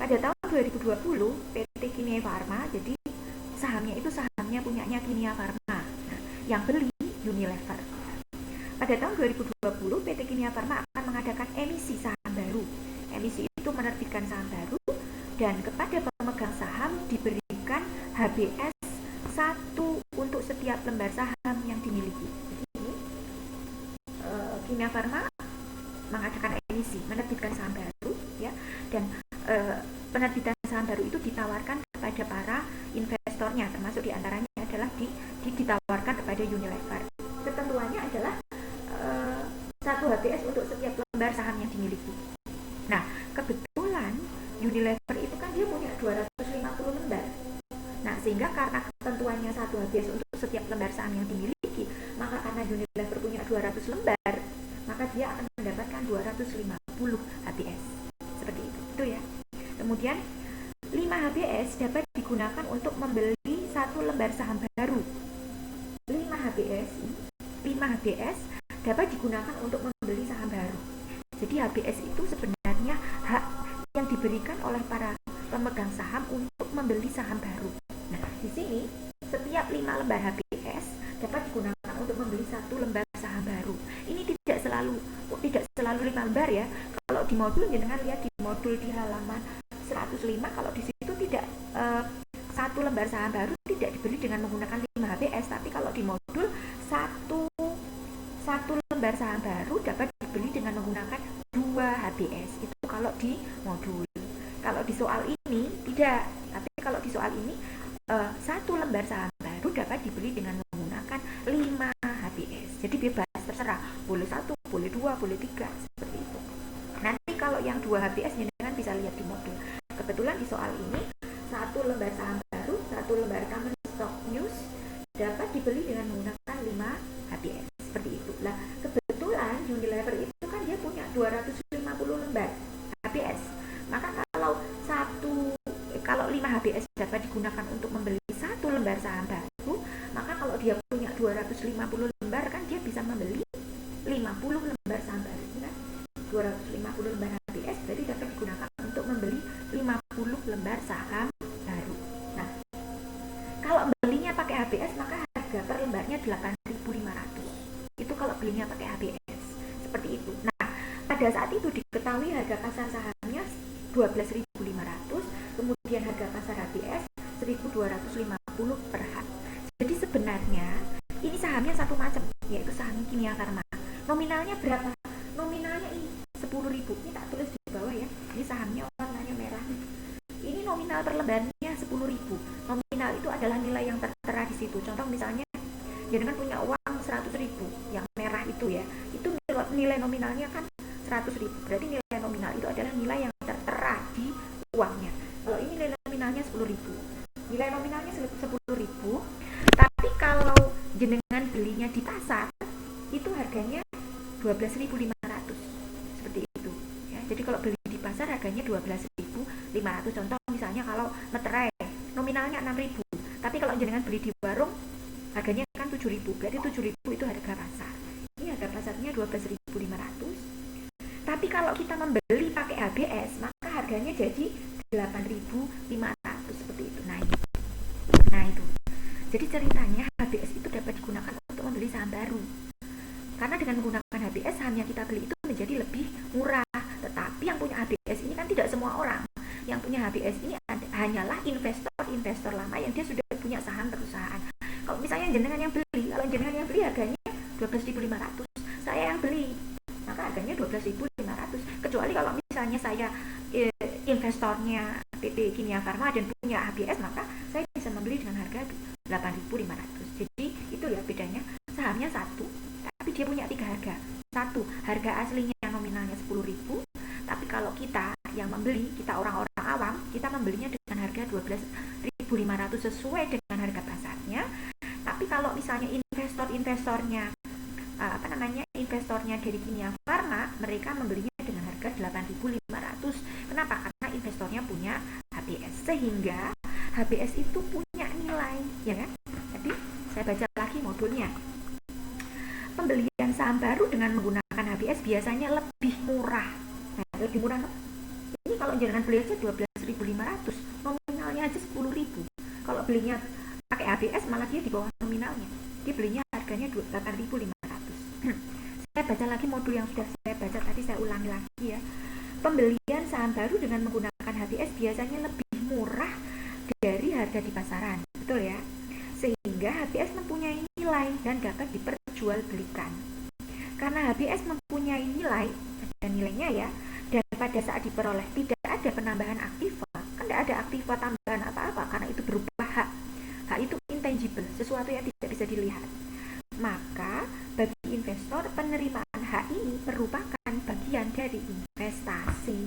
pada tahun 2020 PT Kimia Farma, jadi sahamnya itu sahamnya punyanya Kimia Farma. Nah, yang beli Unilever. Pada tahun 2020 PT Kimia Farma akan mengadakan emisi saham baru. Emisi itu menerbitkan saham baru dan kepada pemegang saham diberikan HBS 1 untuk setiap lembar saham yang dimiliki. Jadi Kimia Farma mengadakan emisi, menerbitkan saham baru, ya, dan penerbitan saham baru itu ditawarkan kepada para investornya, termasuk diantaranya adalah ditawarkan kepada Unilever. Ketentuannya adalah 1 HBS untuk setiap lembar saham yang dimiliki. Nah, kebetulan Unilever itu kan dia punya 250 lembar. Nah, sehingga karena ketentuannya 1 HBS untuk setiap lembar saham yang dimiliki, maka karena Unilever punya 200 lembar, maka dia akan mendapatkan 250 HBS. Seperti itu ya. Kemudian 5 HBS dapat digunakan untuk membeli 1 lembar saham baru. 5 HBS dapat digunakan untuk membeli saham baru. Jadi HBS itu sebenarnya hak yang diberikan oleh para pemegang saham untuk membeli saham baru. Nah, di sini setiap 5 lembar HBS dapat digunakan untuk membeli 1 lembar saham baru. Ini tidak selalu 5 lembar ya. Kalau di modul jangan lihat di modul di halaman 105, kalau di situ tidak 1 lembar saham baru tidak dibeli dengan menggunakan 5 HBS, tapi kalau di modul 1 lembar saham baru dapat dibeli dengan menggunakan 2 HBS. Itu kalau di modul. Kalau di soal ini tidak, tapi kalau di soal ini 1 lembar saham baru dapat dibeli dengan menggunakan 5 HBS. Jadi bebas, terserah, boleh 1, boleh 2, boleh 3, seperti itu. Nanti kalau yang 2 HBS jangan bisa lihat di modul. Kebetulan di soal ini 1 lembar saham baru, 1 lembar common stock news dapat dibeli dengan menggunakan 5 HBS. Seperti itu. Lah, kebetulan Unilever itu kan dia punya 250 lembar HBS. Maka kalau 5 HBS dapat digunakan untuk membeli 1 lembar saham baru, maka kalau dia punya 250 lembar kan dia bisa membeli 50 lembar saham baru, kan? 250 lembar HBS berarti dapat digunakan untuk membeli 50 lembar saham baru. Nah, kalau belinya pakai HBS maka harga per lembarnya 8.500. Itu kalau belinya pakai HBS. Seperti itu. Nah, pada saat itu diketahui harga pasar sahamnya 12.500, kemudian harga pasar HBS 1.250 per hak. Jadi sebenarnya ini sahamnya satu macam, yaitu saham Kimia Farma. Nominalnya berapa? Nominalnya ini 10.000. Ini tak tulis di bawah ya. Ini sahamnya warnanya merah. Ini nominal per lembarnya 10.000. Nominal itu adalah nilai yang tertera di situ. Contoh misalnya, jangan punya uang 100.000 yang merah itu ya. Itu nilai nominalnya kan 100.000. Berarti nilai nominal itu adalah nilai yang tertera di uangnya. Kalau ini nilai nominalnya 10.000. Nilai nominalnya 10.000. Tapi kalau jenengan belinya di pasar, itu harganya 12.500. Seperti itu ya. Jadi kalau beli di pasar harganya 12.500. Contoh misalnya kalau meterai nominalnya 6.000, tapi kalau jenengan beli di warung harganya kan 7.000. Berarti 7.000 itu harga pasar. Ini harga pasarnya 12.500. Tapi kalau kita membeli pakai HBS, maka harganya jadi 8.500 seperti itu. Nah itu. Jadi ceritanya HBS itu dapat digunakan untuk membeli saham baru. Karena dengan menggunakan HBS, saham yang kita beli itu menjadi lebih murah. Tetapi yang punya HBS ini kan tidak semua orang. Yang punya HBS ini hanyalah investor lama yang dia sudah punya saham perusahaan. Kalau misalnya jenengan yang beli, kalau jenengan yang beli harganya 12.500, saya yang beli, maka harganya 12.500. Kecuali kalau misalnya saya investornya PT Kimia Farma dan punya HBS, maka saya bisa membeli dengan harga 8.500. Jadi itu ya bedanya. Sahamnya satu, tapi dia punya 3 harga. Satu, harga aslinya yang nominalnya 10.000, tapi kalau kita yang membeli, kita orang-orang awam, kita membelinya dengan harga 12.500 sesuai dengan harga pasarnya. Tapi kalau misalnya investornya investornya dari Kimia Farma, mereka membelinya dengan harga 8.500. Kenapa? Karena investornya punya HBS, sehingga HBS itu punya nilai, ya kan? Jadi saya baca lagi modulnya. Pembelian saham baru dengan menggunakan HBS biasanya lebih murah. Nah, lebih murah. Ini kalau jangan beli aja 12.500 12.500, nominalnya aja 10.000. Kalau belinya pakai HBS malah dia di bawah nominalnya, dia belinya harganya 8.500. Saya baca lagi modul yang sudah saya baca tadi, saya ulangi lagi ya. Pembelian saham baru dengan menggunakan HBS biasanya lebih murah dari harga di pasaran, betul ya? Sehingga HBS mempunyai nilai dan dapat diperjualbelikan. Karena HBS mempunyai nilai, ada nilainya ya, dan pada saat diperoleh tidak ada penambahan aktiva, kan tidak ada aktiva tambahan apa-apa karena itu berupa hak. Hak itu intangible, sesuatu yang tidak bisa dilihat. Maka bagi investor, penerimaan hak ini merupakan bagian dari investasi.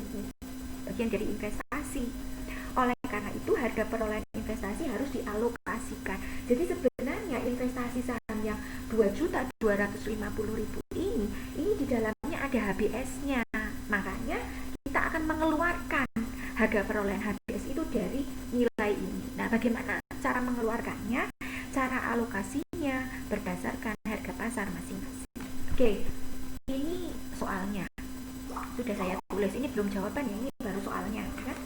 Oleh karena itu, harga perolehan investasi harus dialokasikan. Jadi sebenarnya investasi saham yang 2.250.000 ini di dalamnya ada HBS-nya. Makanya kita akan mengeluarkan harga perolehan HBS itu dari nilai ini. Nah, bagaimana cara mengeluarkannya? Cara alokasinya berdasarkan harga pasar masing-masing. Oke, ini soalnya sudah saya tulis, ini belum jawaban ya, ini baru soalnya kan.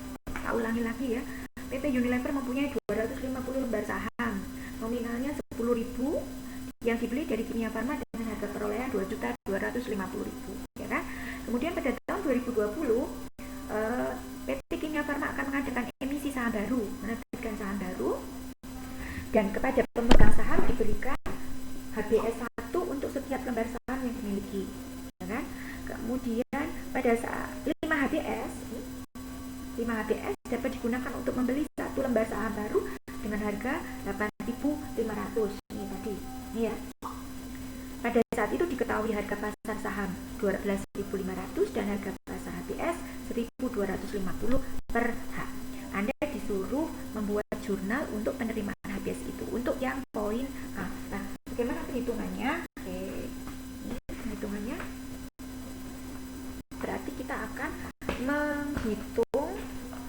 Saya ulangi lagi ya. PT Unilever mempunyai 250 lembar saham, nominalnya 10.000, yang dibeli dari Kimia Farma dengan harga perolehan 2.250.000, ya kan? Kemudian pada tahun 2020 PT Kimia Farma akan mengadakan emisi saham baru, menerbitkan saham baru, dan kepada pemegang saham diberikan HBS 1 untuk setiap lembar saham yang dimiliki, ya kan? Kemudian pada saat 5 HBS dapat digunakan untuk membeli satu lembar saham baru dengan harga 8.500. Ini tadi, ini ya. Pada saat itu diketahui harga pasar saham 12.500 dan harga pasar HBS 1.250 per hak. Anda disuruh membuat jurnal untuk penerimaan HBS itu, untuk yang poin A. Nah, bagaimana perhitungannya? Oke, ini perhitungannya. Berarti kita akan menghitung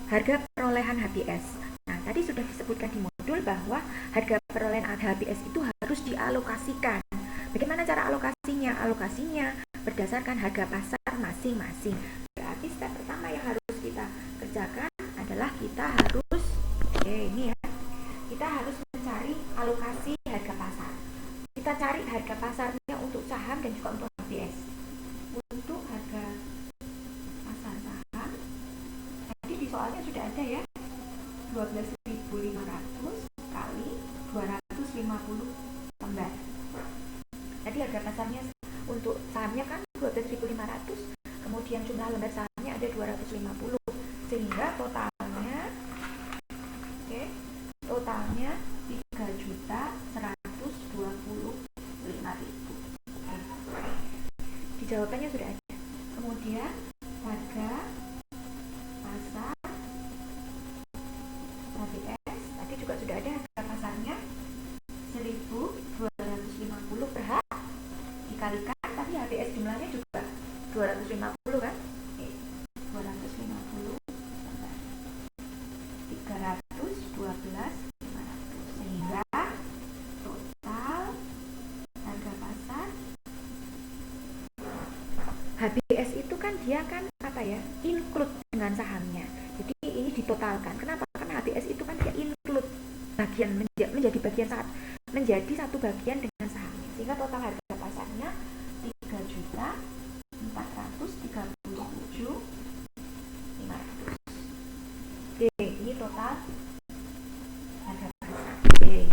harga perolehan HBS. Nah, tadi sudah disebutkan di modul bahwa harga perolehan HBS itu harus dialokasikan. Bagaimana cara alokasinya? Alokasinya berdasarkan harga pasar masing-masing. Berarti step pertama yang harus kita kerjakan adalah kita harus, kita harus mencari alokasi harga pasar. Kita cari harga pasarnya untuk saham dan juga untuk HBS. Untuk harga pasar saham, tadi di soalnya sudah ada ya, 12.500 kali 250 lembar. Tadi harga pasarnya untuk sahamnya kan 12.500, kemudian jumlah lembar sahamnya ada 250, sehingga totalnya 3.125.000. Di jawabannya sudah ada. Kemudian harga pasar HBS tadi juga sudah ada, harga pasarnya 1.250 per hak, dikalikan tadi HBS jumlahnya juga 250 kan? 250 312.500, sehingga total harga pasar HBS itu kan dia kan include dengan sahamnya. Jadi ini ditotalkan. Kenapa? Karena HBS itu kan dia include menjadi satu bagian dengan sahamnya, sehingga total harga pasarnya 3.437.500. Oke, ini total harga pasar. Oke,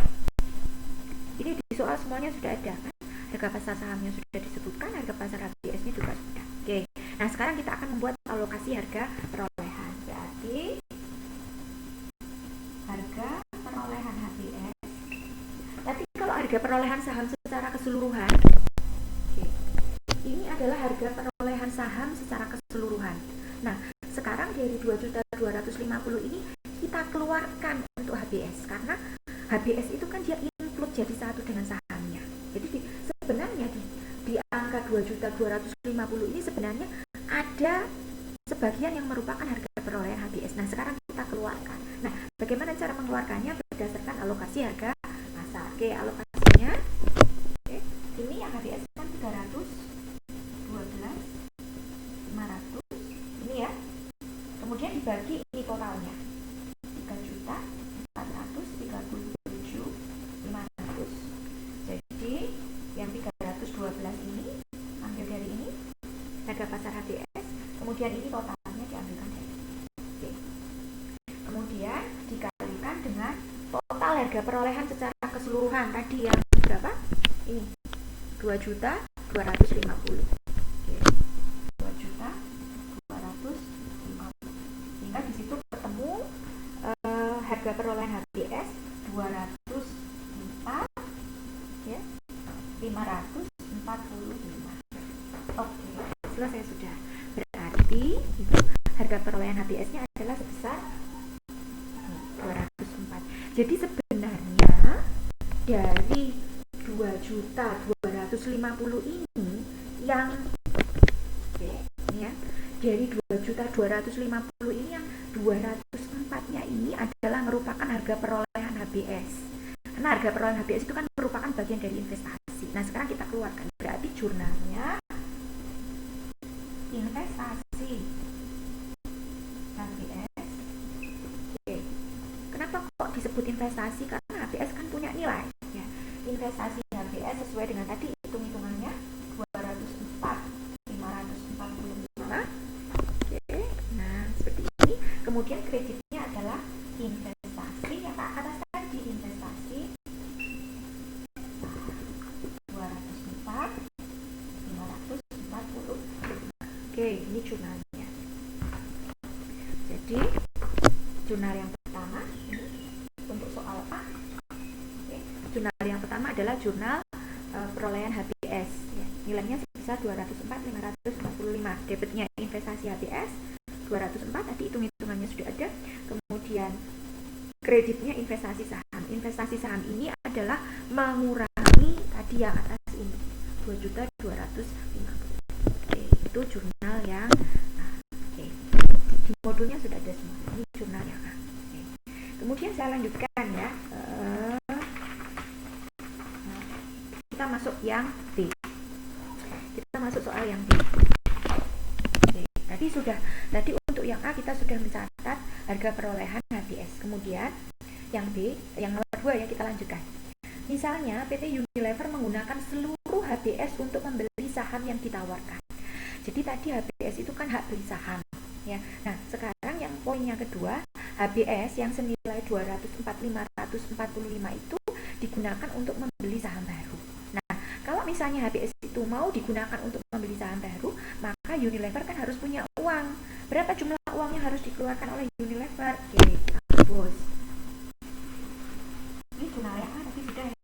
ini di soal semuanya sudah ada kan? Harga pasar sahamnya sudah disebutkan, harga pasar HBS-nya juga sudah. Oke, nah sekarang kita akan membuat alokasi harga perolehan. Berarti harga perolehan HBS. Tapi kalau harga perolehan saham secara keseluruhan, ini adalah harga perolehan saham secara keseluruhan. Nah, sekarang dari 2.250 ini kita keluarkan untuk HBS, karena HBS itu kan dia include jadi satu dengan sahamnya. Jadi sebenarnya di angka 2.250 ini sebenarnya ada sebagian yang merupakan harga perolehan HBS. Nah, sekarang kita keluarkan. Nah, bagaimana cara mengeluarkannya? Berdasarkan alokasi harga pasar. Oke, alokasinya. Oke, ini yang HBS kan 312.500. Ini ya. Kemudian dibagi ini totalnya 3.437.500. Jadi yang 312 ini ambil dari ini harga pasar HBS, kemudian ini totalnya diambilkan dari ini. Oke. Kemudian dikalikan dengan total harga perolehan secara keseluruhan tadi yang berapa? Ini 2.250.000. Oke. 2.250.000. Sehingga di situ ketemu harga perolehan HBS 204 ya. 545. Oke, selesai sudah. Berarti itu harga perolehan HBS-nya adalah sebesar 204. Jadi sebenarnya dari 2.250.000 ini yang ini ya, dari 2.250.000 ini yang 204-nya ini adalah merupakan harga perolehan HBS. Karena harga perolehan HBS itu kan merupakan bagian dari investasi. Nah, sekarang kita keluarkan. Berarti jurnalnya investasi HBS. Oke. Kenapa kok disebut investasi? Karena HBS kan punya nilai ya. Investasi HBS sesuai dengan tadi hitung-hitungannya 204.545. Oke. Nah, seperti ini. Kemudian kreditnya adalah investasi yang ke atas tadi, investasi 204.545. Oke, ini jurnalnya. Jadi jurnal yang pertama ini untuk soal A. Oke. Jurnal yang pertama adalah jurnal perolehan HBS ya. Nilainya sebesar 204.545. Debitnya investasi HBS 204, tadi hitung-hitungannya sudah ada. Kemudian kreditnya investasi saham. Investasi saham ini adalah mengurangi tadi yang atas ini 2.250.000. Oke, itu jurnal yang oke. Di modulnya sudah ada semua. Ini jurnal yang A. Oke. Kemudian saya lanjutkan ya. Kita masuk yang B. Kita masuk soal yang B. Oke. Tadi untuk yang A kita sudah mencatat harga perolehan HBS. Kemudian yang B, yang nomor 2 ya, kita lanjutkan. Misalnya PT Unilever menggunakan seluruh HBS untuk membeli saham yang ditawarkan. Jadi tadi HBS itu kan hak beli saham ya. Nah, sekarang yang poin yang kedua, HBS yang senilai 204.545 itu digunakan untuk membeli saham baru. Nah, kalau misalnya HBS itu mau digunakan untuk membeli saham baru, maka Unilever kan harus punya uang. Berapa jumlah uang yang harus dikeluarkan oleh Unilever? Oke, bos. Ini jurnalnya kan tadi sudah ya.